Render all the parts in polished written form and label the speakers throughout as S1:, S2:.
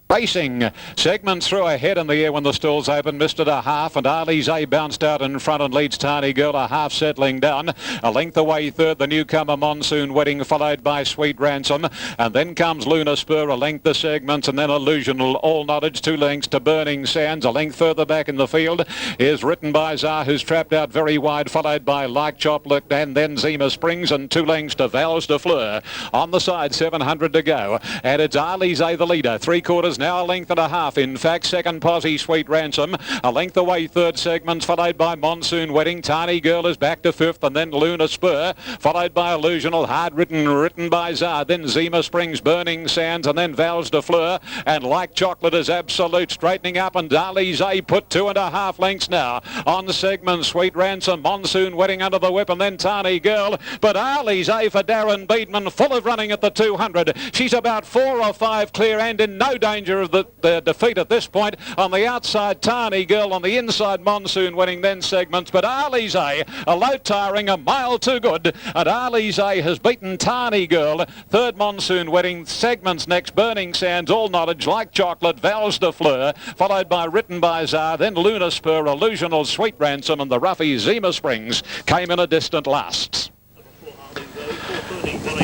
S1: Racing segments through ahead in the air when the stalls open. Missed it a half, and Darley's A bounced out in front and leads Tiny Girl a half, settling down. A length away third, the newcomer Monsoon Wedding, followed by Sweet Ransom, and then comes Lunar Spur, a length the segments, and then Illusional All Knowledge, 2 lengths to Burning Sands. A length further back in the field is Written by Zar, who's trapped out very wide, followed by Like Chocolate, and then Zima Springs, and 2 lengths to Vals de Fleur. On the side, 700 to go, and it's Darley's A the leader, 3/4 now, a length and a half. In fact, second posse Sweet Ransom, a length away third segments, followed by Monsoon Wedding. Tiny Girl is back to fifth, and then Lunar Spur, followed by Illusional, Hard Written by Zar, then Zima Springs, Burning Sands, and then Vals de Fleur, and Like Chocolate is Absolute, straightening up, and Darley's A put 2.5 lengths now on segment. Sweet Ransom, Monsoon Wedding under the whip, and then Tiny Girl, but Darley's A for Darren Beedman, full of running at the 200. She's about 4 or 5 clear and in no danger of the defeat at this point. On the outside, Tiny Girl, on the inside, Monsoon Wedding, then segments, but Darley's A low tiring, a mile too good, and Darley's A has beaten Tiny Girl. Third, Monsoon Wedding, segments next, Burning Sands, All Knowledge, Like Chocolate, Vals de Fleur, followed by Written by Zar, then Lunar Spur, Illusional, Sweet Ransom, and the roughie Zima Springs came in a distant last.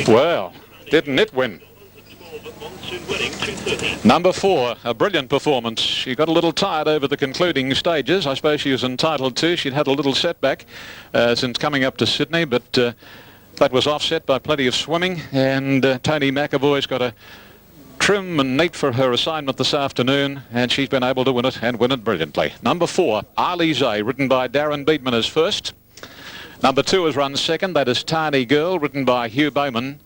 S1: Well, didn't it win? Number 4, a brilliant performance. She got a little tired over the concluding stages. I suppose she was entitled to. She'd had a little setback since coming up to Sydney, but that was offset by plenty of swimming, and Tony McAvoy's got a trim and neat for her assignment this afternoon, and she's been able to win it, and win it brilliantly. Number 4, Darley's A, written by Darren Beedman, is first. Number 2 has run second. That is Tiny Girl, written by Hugh Bowman.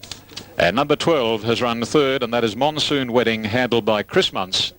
S1: And number 12 has run third, and that is Monsoon Wedding, handled by Chris Muntz.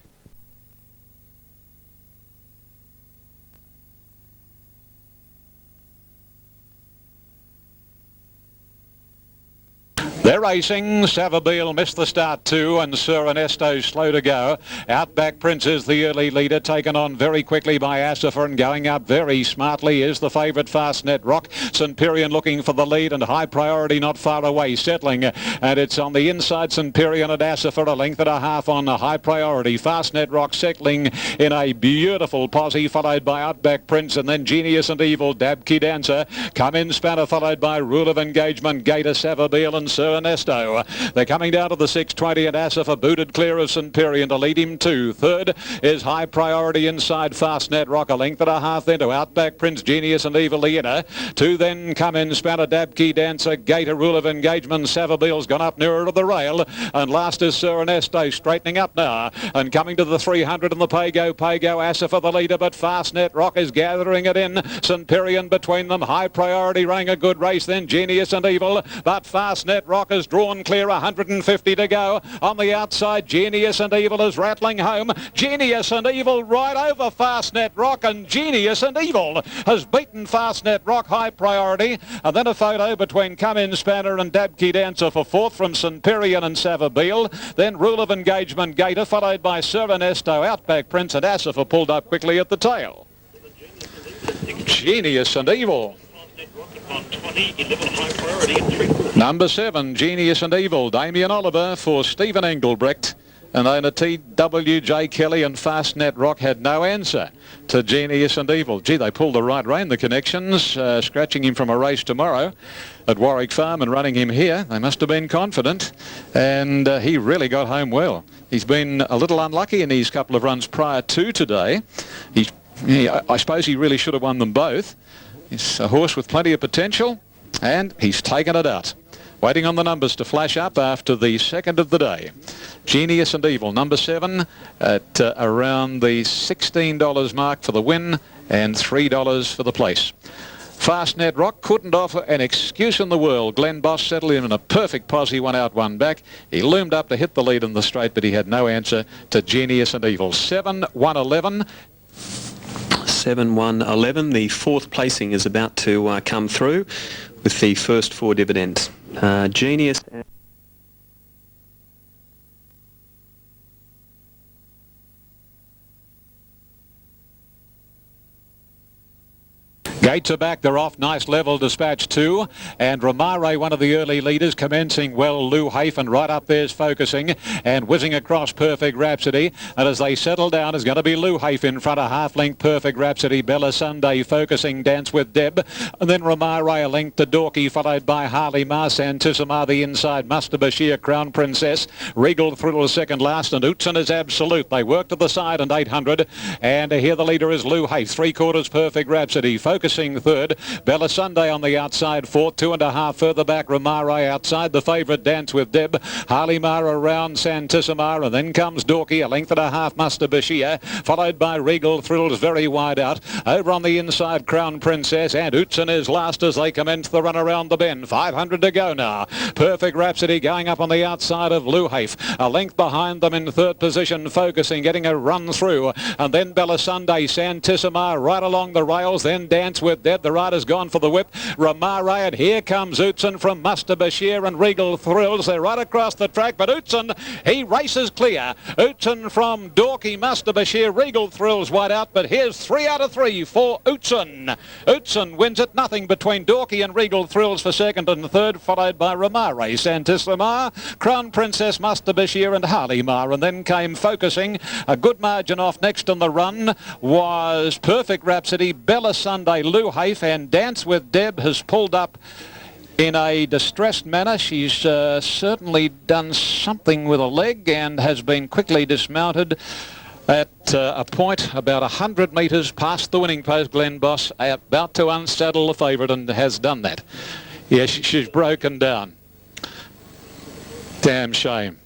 S1: They're racing. Savabeel missed the start too, and Sir Ernesto slow to go. Outback Prince is the early leader, taken on very quickly by Asifer, and going up very smartly is the favourite Fastnet Rock. Centurion looking for the lead, and High Priority not far away, settling, and it's on the inside. Centurion and Asifer, a length and a half on High Priority. Fastnet Rock settling in a beautiful posse, followed by Outback Prince, and then Genius and Evil, Dabkey Dancer. Come in Spanner, followed by Rule of Engagement, Gator, Savabeel, and Sir Ernesto. They're coming down to the 620, and Asifer booted clear of Centurion to lead him to. Third is High Priority inside Fastnet Rock, a length and a half then to Outback Prince, Genius and Evil Leader. 2 then come in Spanner, Dabkey Dancer, Gator, Rule of Engagement. Savabeel's gone up nearer to the rail, and last is Sir Ernesto, straightening up now and coming to the 300, and the Pago, Asifer the leader, but Fastnet Rock is gathering it in. Centurion between them. High Priority running a good race, then Genius and Evil, but Fastnet Rock is drawn clear, 150 to go. On the outside, Genius and Evil is rattling home. Genius and Evil right over Fastnet Rock, and Genius and Evil has beaten Fastnet Rock. High Priority, and then a photo between Come In Spanner and Dabkey Dancer for fourth from Centurion and Savabeel. Then Rule of Engagement, Gator, followed by Sir Ernesto, Outback Prince, and Asifer pulled up quickly at the tail. Genius and Evil. Number 7, Genius and Evil, Damien Oliver for Stephen Engelbrecht, and owner T.W.J. Kelly, and Fastnet Rock had no answer to Genius and Evil. Gee, they pulled the right rein, the Connections, scratching him from a race tomorrow at Warwick Farm and running him here. They must have been confident, and he really got home well. He's been a little unlucky in these couple of runs prior to today. I suppose he really should have won them both. He's a horse with plenty of potential, and he's taken it out. Waiting on the numbers to flash up after the second of the day. Genius and Evil, number 7 at around the $16 mark for the win and $3 for the place. Fastnet Rock couldn't offer an excuse in the world. Glenn Boss settled in a perfect posse, 1 out, 1 back. He loomed up to hit the lead in the straight, but he had no answer to Genius and Evil. 7-1-11.
S2: 7-1-11. The fourth placing is about to come through with the first 4 dividends. Genius.
S1: Gates are back, they're off. Nice level dispatch too. And Romare, one of the early leaders, commencing well. Lou Hafen right up there's focusing and whizzing across Perfect Rhapsody. And as they settle down, is going to be Lou Hafen in front of half-length Perfect Rhapsody. Bella Sunday focusing, Dance with Deb. And then Romare a length to Dorky, followed by Harley Mar, Santissima the inside, Muster Bashir, Crown Princess. Regal Thrill second last, and Utsen is Absolute. They work to the side and 800. And here the leader is Lou Hafen. 3/4 Perfect Rhapsody. Focusing third. Bella Sunday on the outside fourth. 2.5 further back. Romare outside. The favourite Dance with Deb. Harley Mar around Santissima, and then comes Dorky. A length and a half Muster Bashir, followed by Regal Thrills very wide out. Over on the inside Crown Princess, and Utsen is last as they commence the run around the bend. 500 to go now. Perfect Rhapsody going up on the outside of Lou Hafen. A length behind them in third position. Focusing, getting a run through. And then Bella Sunday, Santissima right along the rails. Then Dance with Deb. The rider's gone for the whip. Romare, and here comes Utsen from Muster Bashir and Regal Thrills. They're right across the track, but Utsen, he races clear. Utsen from Dorky, Muster Bashir, Regal Thrills wide out, but here's 3 out of 3 for Utsen. Utsen wins it, nothing between Dorky and Regal Thrills for second and third, followed by Romare, Santissima, Crown Princess, Muster Bashir and Harley Mar. And then came Focusing. A good margin off next on the run was Perfect Rhapsody, Bella Sunday, Lou Hafen, and Dance with Deb has pulled up in a distressed manner. She's certainly done something with a leg and has been quickly dismounted at a point about 100 metres past the winning post. Glenn Boss about to unsaddle the favourite and has done that. Yes, she's broken down. Damn shame.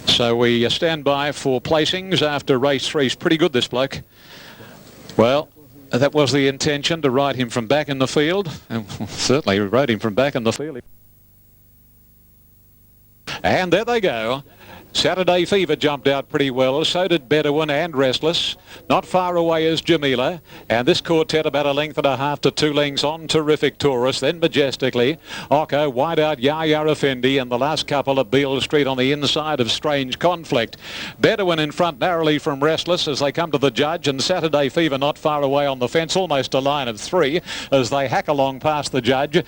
S1: So we stand by for placings after race 3. He's pretty good, this bloke. Well, that was the intention, to ride him from back in the field. And certainly rode him from back in the field. And there they go. Saturday Fever jumped out pretty well. So did Bedouin and Restless. Not far away is Jamila. And this quartet about a length and a half to 2 lengths on Terrific Taurus. Then Majestically. Occo, wide out Yaya Effendi. And the last couple of Beale Street on the inside of Strange Conflict. Bedouin in front narrowly from Restless as they come to the judge. And Saturday Fever not far away on the fence. Almost a line of 3 as they hack along past the judge.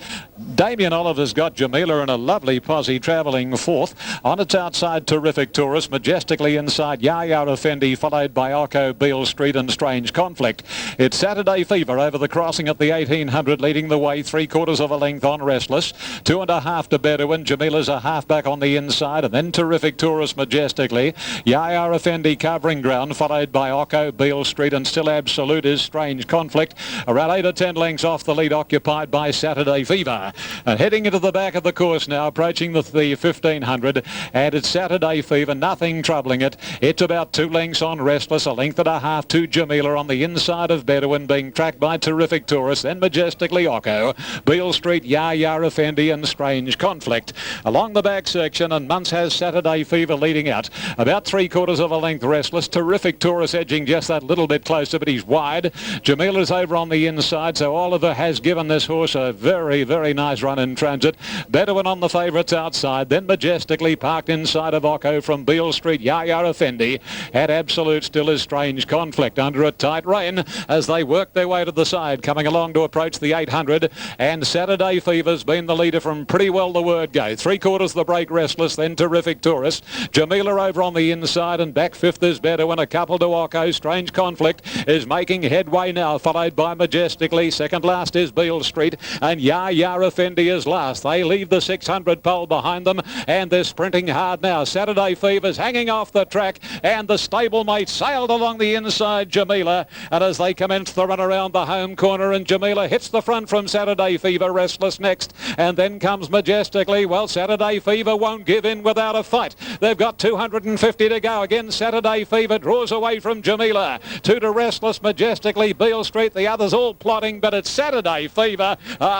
S1: Damien Oliver's got Jamila and a lovely posse travelling fourth. On its outside, Terrific Taurus, Majestically inside Yaya Effendi, followed by Occo, Beale Street and Strange Conflict. It's Saturday Fever over the crossing at the 1800, leading the way 3/4 of a length on Restless. 2.5 to Bedouin. Jamila's a half back on the inside, and then Terrific Taurus, Majestically. Yaya Effendi covering ground, followed by Occo, Beale Street and still Absolute is Strange Conflict. Around 8 or 10 lengths off the lead, occupied by Saturday Fever. And heading into the back of the course now, approaching the 1500, and it's Saturday Fever, nothing troubling it. It's about 2 lengths on Restless, a length and a half to Jamila on the inside of Bedouin, being tracked by Terrific Taurus, then Majestically Occo, Beale Street, Yaya Effendi and Strange Conflict. Along the back section, and Muntz has Saturday Fever leading out. About 3/4 of a length Restless, Terrific Taurus edging just that little bit closer, but he's wide. Jamila's over on the inside, so Oliver has given this horse a very, very nice run in transit. Bedouin on the favourites outside, then Majestically parked inside of Occo from Beale Street, Yaya Effendi. At Absolute still is Strange Conflict under a tight rein as they work their way to the side, coming along to approach the 800. And Saturday Fever's been the leader from pretty well the word go. 3/4 the break Restless, then Terrific Taurus. Jamila over on the inside, and back fifth is Bedouin. A couple to Occo. Strange Conflict is making headway now, followed by Majestically. Second last is Beale Street, and Yaya Effendi is last. They leave the 600 pole behind them, and they're sprinting hard now. Saturday Fever's hanging off the track, and the stablemate sailed along the inside, Jamila. And as they commence the run around the home corner, and Jamila hits the front from Saturday Fever, Restless next, and then comes Majestically. Well, Saturday Fever won't give in without a fight. They've got 250 to go. Again, Saturday Fever draws away from Jamila. 2 to Restless, Majestically, Beale Street. The others all plotting, but it's Saturday Fever.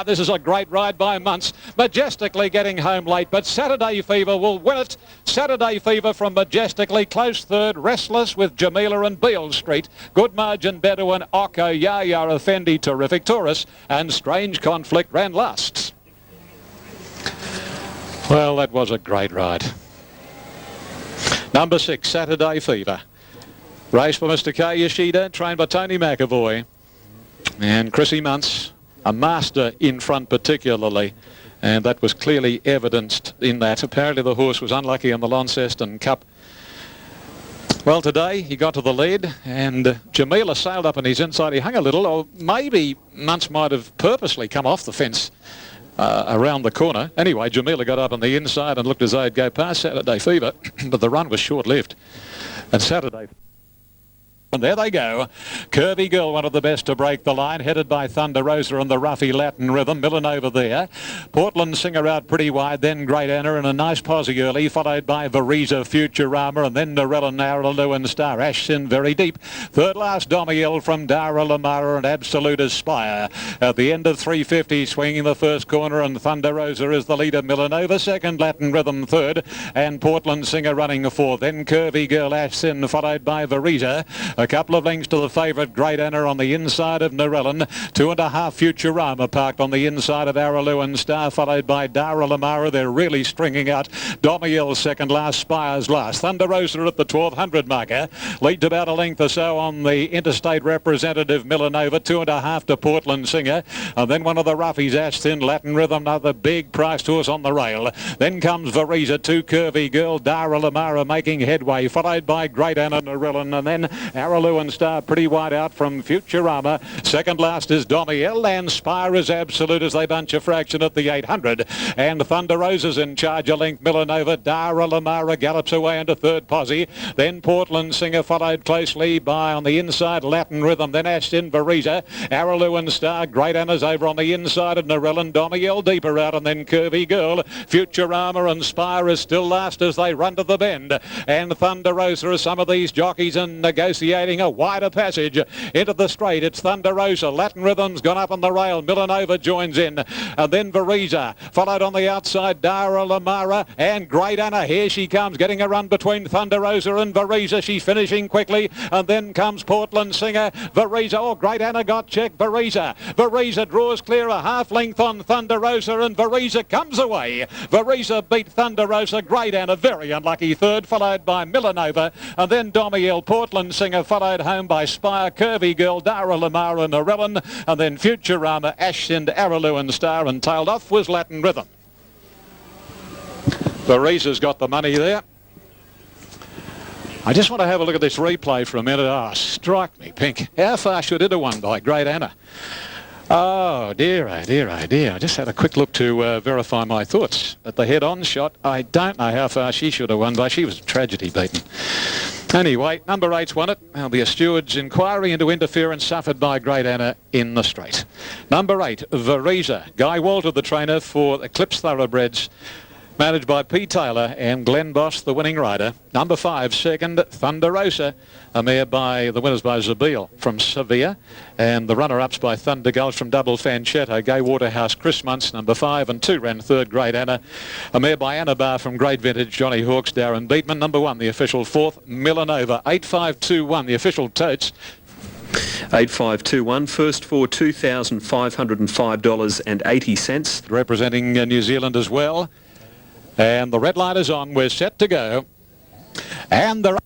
S1: This is a great ride by Muntz. Majestically getting home late, but Saturday Fever will win it. Saturday Fever from Majestically, close third, Restless with Jamila and Beale Street. Good margin, Bedouin, Occo, Yaya Effendi, Terrific Taurus, and Strange Conflict ran last. Well, that was a great ride. Number 6, Saturday Fever. Race for Mr. K. Yoshida, trained by Tony McAvoy. And Chrissy Muntz, a master in front particularly, and that was clearly evidenced in that. Apparently the horse was unlucky in the Launceston Cup. Well, today he got to the lead, and Jamila sailed up on his inside. He hung a little, or maybe Muntz might have purposely come off the fence around the corner. Anyway, Jamila got up on the inside and looked as though he'd go past Saturday Fever, but the run was short-lived. And Saturday... And there they go. Curvy Girl, one of the best to break the line, headed by Thunder Rosa and the roughy Latin Rhythm. Millen over there. Portland Singer out pretty wide, then Great Anna and a nice posse early, followed by Variza, Futurama, and then Narella, Narraloo and Star Ashsin very deep. Third last, Domiel from Dara Lamara and Absolute Aspire. At the end of 350, swinging the first corner, and Thunder Rosa is the leader. Millen over second, Latin Rhythm third, and Portland Singer running fourth. Then Curvy Girl, Ashsin, followed by Variza. A couple of lengths to the favourite Great Anna on the inside of Narellan. 2.5 Futurama parked on the inside of Araloo and Star, followed by Dara Lamara. They're really stringing out. Domiel second last, Spires last. Thunder Rosa at the 1200 marker. Leads about a length or so on the interstate representative Millanova. 2.5 to Portland Singer. And then one of the roughies, Ashton, Latin Rhythm, another big priced horse on the rail. Then comes Variza, 2 Curvy Girl, Dara Lamara making headway, followed by Great Anna, Narellan, and then Araloo and Star pretty wide out from Futurama. Second last is Domiel, and Spire is Absolute as they bunch a fraction at the 800. And Thunder Rosa's in charge, a length Millanova. Dara Lamara gallops away into third posse. Then Portland Singer followed closely by on the inside Latin Rhythm. Then Ashton, Variza, Araloo and Star. Great Anna's over on the inside of Narellan. Domiel deeper out, and then Curvy Girl. Futurama and Spire is still last as they run to the bend. And Thunder Rosa are some of these jockeys and negotiating a wider passage into the straight. It's Thunder Rosa. Latin Rhythm's gone up on the rail. Millanova joins in. And then Variza. Followed on the outside, Dara Lamara and Great Anna. Here she comes, getting a run between Thunder Rosa and Variza. She's finishing quickly. And then comes Portland Singer. Variza. Oh, Great Anna got checked. Variza draws clear a half length on Thunder Rosa, and Variza comes away. Variza beat Thunder Rosa. Great Anna, very unlucky third, followed by Millanova. And then Domiel. Portland Singer followed home by Spire, Curvy Girl, Dara Lamara and Narellan, and then Futurama, Ashton, Araloo and Star, and tailed off was Latin Rhythm. Variza's got the money there. I just want to have a look at this replay for a minute. Ah, strike me pink. How far should it have won by Great Anna? Oh dear, oh dear, oh dear. I just had a quick look to verify my thoughts. At the head-on shot, I don't know how far she should have won by. She was a tragedy beaten. Anyway, number 8's won it. There'll be a steward's inquiry into interference suffered by Great Anna in the straight. Number 8, Variza. Guy Walter, the trainer for Eclipse Thoroughbreds, managed by P. Taylor and Glenn Boss, the winning rider. Number 5, second, Thunder Rosa, a mare by the winners by Zabeel from Sevilla, and the runner-ups by Thunder Gulch from Double Fanchetto, Gay Waterhouse, Chris Muntz, number 5, and 2 ran third, Great Anna, a mare by Anabar from Great Vintage, Johnny Hawks, Darren Beatman, number 1, the official 4th, Millanova, 8521, the official totes.
S2: 8521, first for $2,505.80.
S1: Representing New Zealand as well. And the red light is on. We're set to go. And the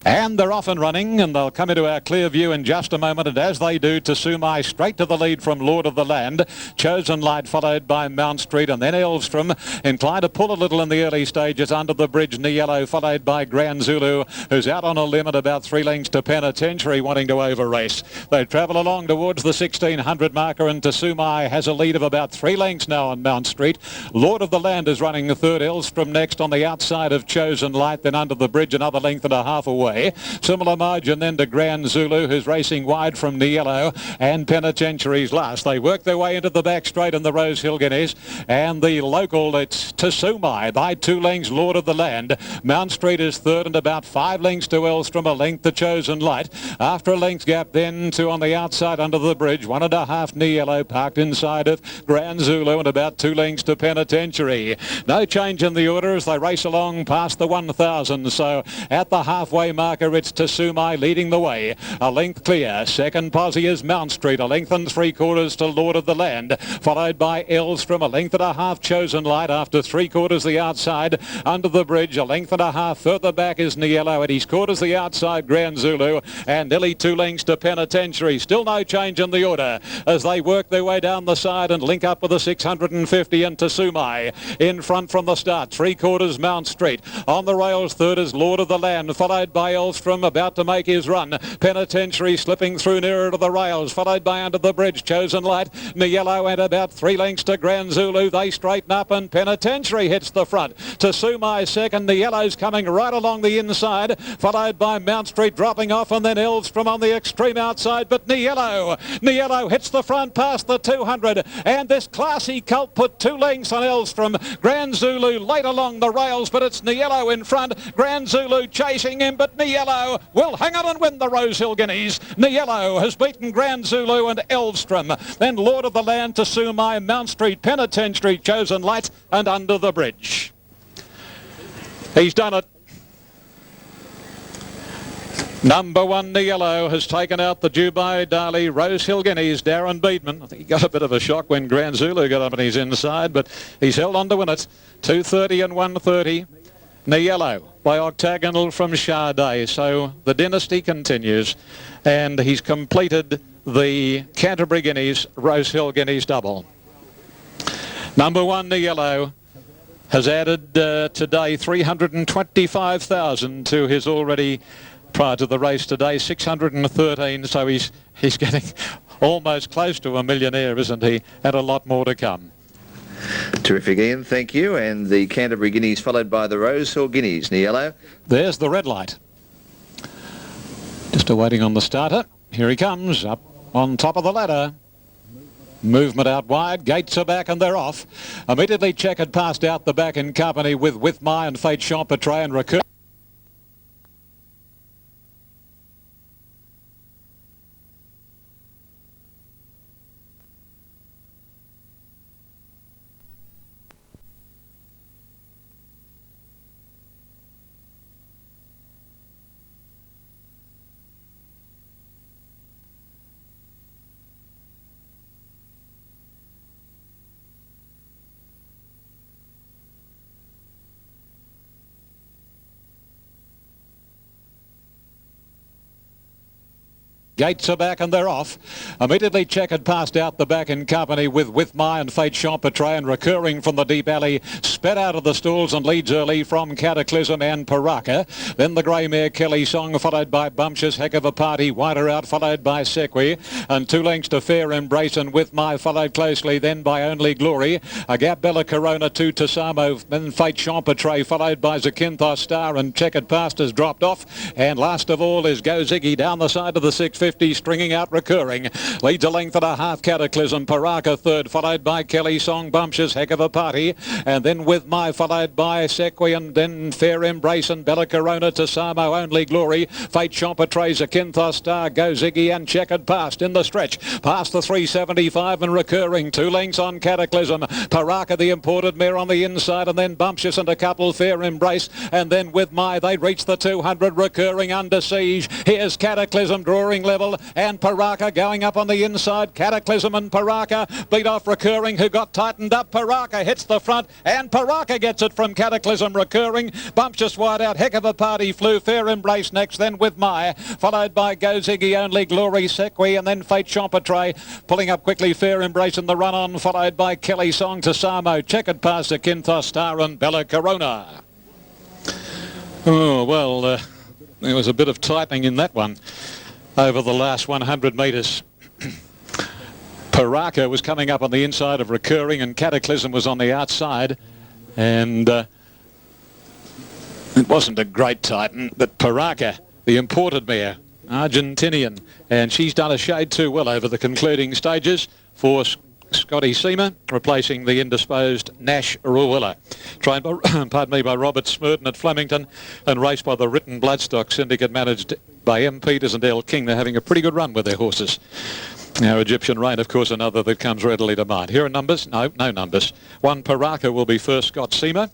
S1: And they're off and running, and they'll come into our clear view in just a moment. And as they do, Tasumai straight to the lead from Lord of the Land. Chosen Light followed by Mount Street, and then Elvstrom inclined to pull a little in the early stages under the bridge. Niello followed by Grand Zulu, who's out on a limb at about 3 lengths to Penitentiary, wanting to over race. They travel along towards the 1600 marker, and Tasumai has a lead of about 3 lengths now on Mount Street. Lord of the Land is running the third. Elvstrom next on the outside of Chosen Light, then under the bridge another length and a half away. way. Similar margin then to Grand Zulu, who's racing wide from Niello, and Penitentiary's last. They work their way into the back straight in the Rosehill Guineas, and the local, it's Tsumai by 2 lengths, Lord of the Land. Mount Street is third and about 5 lengths to Elstrom, a length The Chosen Light. After a length gap then to on the outside under the bridge, 1.5 Niello parked inside of Grand Zulu, and about 2 lengths to Penitentiary. No change in the order as they race along past the 1,000. So at the halfway marker, it's Tsumai leading the way. A length clear. Second posse is Mount Street, a length and 3/4 to Lord of the Land, followed by Elstrom, a length and a half Chosen Light after 3/4 the outside under the bridge. A length and a half further back is Niello, at his quarters the outside Grand Zulu, and nearly 2 lengths to Penitentiary. Still no change in the order as they work their way down the side and link up with the 650 and Tsumai. In front from the start, 3/4 Mount Street. On the rails, third is Lord of the Land, followed by Elstrom, about to make his run. Penitentiary slipping through nearer to the rails, followed by under the bridge Chosen Light. Niello and about 3 lengths to Grand Zulu. They straighten up and Penitentiary hits the front. Tsumai second. Niello's coming right along the inside, followed by Mount Street dropping off, and then Elstrom on the extreme outside. But Niello hits the front past the 200, and this classy colt put 2 lengths on Elstrom. Grand Zulu late along the rails, but it's Niello in front. Grand Zulu chasing him, but Niello will hang on and win the Rosehill Guineas. Niello has beaten Grand Zulu and Elstrom. Then Lord of the Land, Tsumai, Mount Street, Penitentiary, Chosen Light, and Under the Bridge. He's done it. Number 1 Niello has taken out the Dubai Darley Rosehill Guineas. Darren Beedman, I think he got a bit of a shock when Grand Zulu got up on his inside, but he's held on to win it. 2:30 and 1:30. Niello by octagonal from Sade. So the dynasty continues, and he's completed the Canterbury Guineas, Rosehill Guineas double. Number 1 Niello has added today 325,000 to his already, prior to the race today, 613. So he's getting almost close to a millionaire, isn't he? And a lot more to come.
S3: Terrific, Ian. Thank you. And the Canterbury Guineas followed by the Rosehill Guineas. Niello.
S1: There's the red light. Just awaiting on the starter. Here he comes, up on top of the ladder. Movement out wide, gates are back and they're off. Immediately checkered past out the back in company with My and Fate Champetray and Recur. Gates are back and they're off. Immediately checkered past out the back in company with My and Fate Champetray, and recurring from the deep alley, sped out of the stalls and leads early from Cataclysm and Paraka. Then the grey mare Kelly Song, followed by Bumptious, Heck of a Party, wider out, followed by Sequi, and 2 lengths to Fair Embrace, and With My followed closely then by Only Glory. A gap Bella Corona to Tasamo, then Fate Champetray, followed by Zakynthos Star, and checkered past has dropped off. And last of all is Go Ziggy down the side of the 650, stringing out Recurring. Leads a length and a half Cataclysm. Paraka third, followed by Kelly Song, Bumptious, Heck of a Party, and then With My followed by Sequi, and then Fair Embrace and Bella Corona to Samo, Only Glory. Fate Champetray, Zakynthos Star, Go Ziggy, and checkered past in the stretch. Past the 375 and Recurring. 2 lengths on Cataclysm. Paraka, the imported mare, on the inside, and then Bumptious and a couple Fair Embrace, and then With My. They reach the 200. Recurring under siege. Here's Cataclysm drawing level, and Paraka going up on the inside. Cataclysm and Paraka beat off Recurring, who got tightened up. Paraka hits the front, and Paraka gets it from Cataclysm. Recurring, Bumptious wide out, Heck of a Party flew. Fair Embrace next, then With My, followed by Go Ziggy, Only Glory, Sequi, and then Fate Champetray. Pulling up quickly, Fair Embrace in the run on, followed by Kelly Song to Samo, checkered past Zakynthos Star and Bella Corona. Oh, well, there was a bit of tightening in that one over the last 100 metres. Paraka was coming up on the inside of Recurring, and Cataclysm was on the outside, and it wasn't a great tighten, but Paraka the imported mare, Argentinian, and she's done a shade too well over the concluding stages for Scotty Seamer, replacing the indisposed Nash Ruwilla. Trained by, by Robert Smurton at Flemington and raced by the Written Bloodstock Syndicate, managed by M. Peters and L. King. They're having a pretty good run with their horses. Now, Egyptian Rain, of course, another that comes readily to mind. Here are numbers. No numbers. 1, Paraka will be first, Scott Seamer.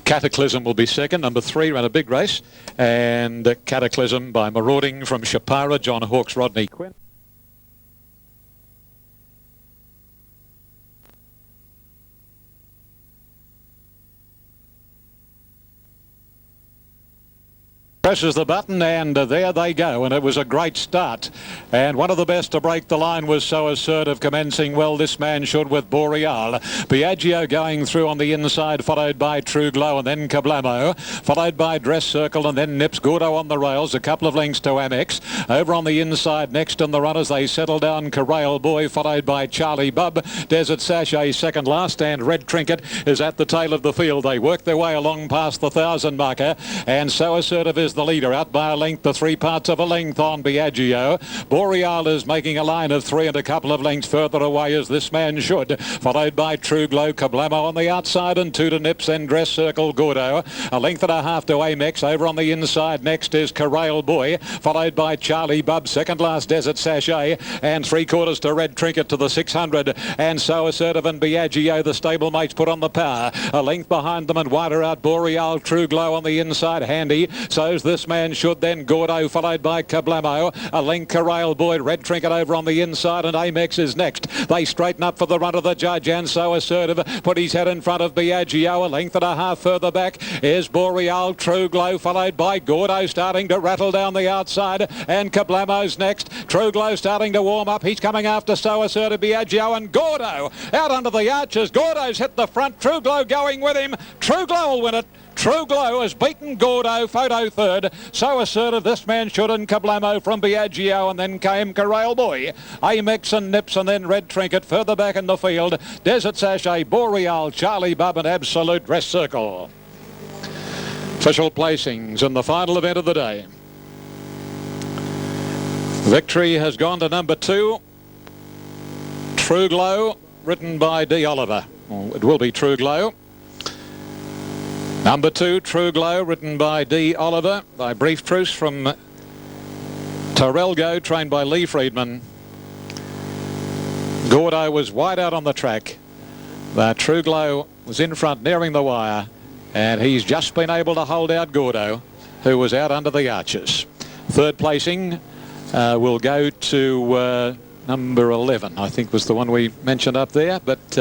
S1: Cataclysm will be second. Number 3 ran a big race. And Cataclysm by Marauding from Shapara, John Hawkes, Rodney Quinn. Presses the button and there they go, and it was a great start, and one of the best to break the line was So Assertive, commencing well. This man should with Boreal. Biagio going through on the inside, followed by True Glow and then Kablamo, followed by Dress Circle and then Nips. Gordo on the rails, a couple of lengths to Amex. Over on the inside next in the runners they settle down, Corral Boy, followed by Charlie Bub, Desert Sachet second last, and Red Trinket is at the tail of the field. They work their way along past the 1,000 marker, and So Assertive is the leader, out by a length, the 3 parts of a length on Biagio. Boreal is making a line of 3 and a couple of lengths further away, as this man should, followed by True Glow, Kablamo on the outside, and 2 to Nips, then Dress Circle, Gordo. A length and a half to Amex. Over on the inside next is Corral Boy, followed by Charlie Bub, second last Desert Sachet, and 3/4 to Red Trinket to the 600, and So Assertive and Biagio, the stablemates, put on the power. A length behind them and wider out Boreal, True Glow on the inside, handy. So's this man should, then Gordo, followed by Kablamo. A length Corral Boy, Red Trinket over on the inside, and Amex is next. They straighten up for the run of the judge, and So Assertive put his head in front of Biagio. A length and a half further back is Boreal, True Glow, followed by Gordo, starting to rattle down the outside, and Kablamo's next. True Glow starting to warm up. He's coming after So Assertive, Biagio, and Gordo out under the arches. Gordo's hit the front. True Glow going with him. True Glow will win it. True Glow has beaten Gordo, photo third. So Assertive, this man should, and Kablamo from Biagio, and then came Corral Boy. Amex and Nips, and then Red Trinket further back in the field. Desert Sachet, Boreal, Charlie Bub, and Absolute Dress Circle. Official placings in the final event of the day. Victory has gone to number 2, True Glow, written by D. Oliver. Well, it will be True Glow. Number 2, True Glow, written by D. Oliver, by Brief Truce from Torelgo, trained by Lee Friedman. Gordo was wide out on the track. True Glow was in front, nearing the wire, and he's just been able to hold out Gordo, who was out under the arches. Third placing will go to number 11, I think was the one we mentioned up there, but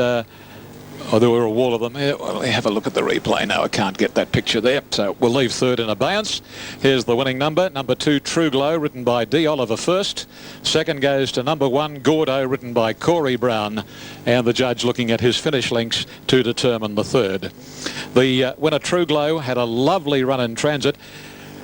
S1: there were a wall of them. Well, have a look at the replay. No, I can't get that picture there. So we'll leave third in abeyance. Here's the winning number. Number 2, True Glow, written by D. Oliver first. Second goes to number 1, Gordo, written by Corey Brown. And the judge looking at his finish links to determine the third. The winner, True Glow, had a lovely run in transit.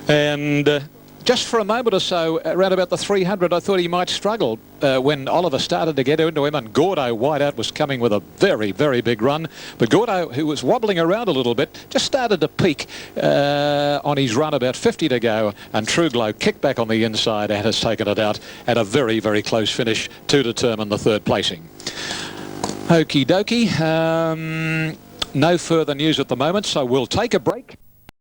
S1: And just for a moment or so, around about the 300, I thought he might struggle when Oliver started to get into him, and Gordo wide out was coming with a very, very big run. But Gordo, who was wobbling around a little bit, just started to peak on his run, about 50 to go, and True Glow kicked back on the inside and has taken it out at a very, very close finish to determine the third placing. Okie dokie. No further news at the moment, so we'll take a break.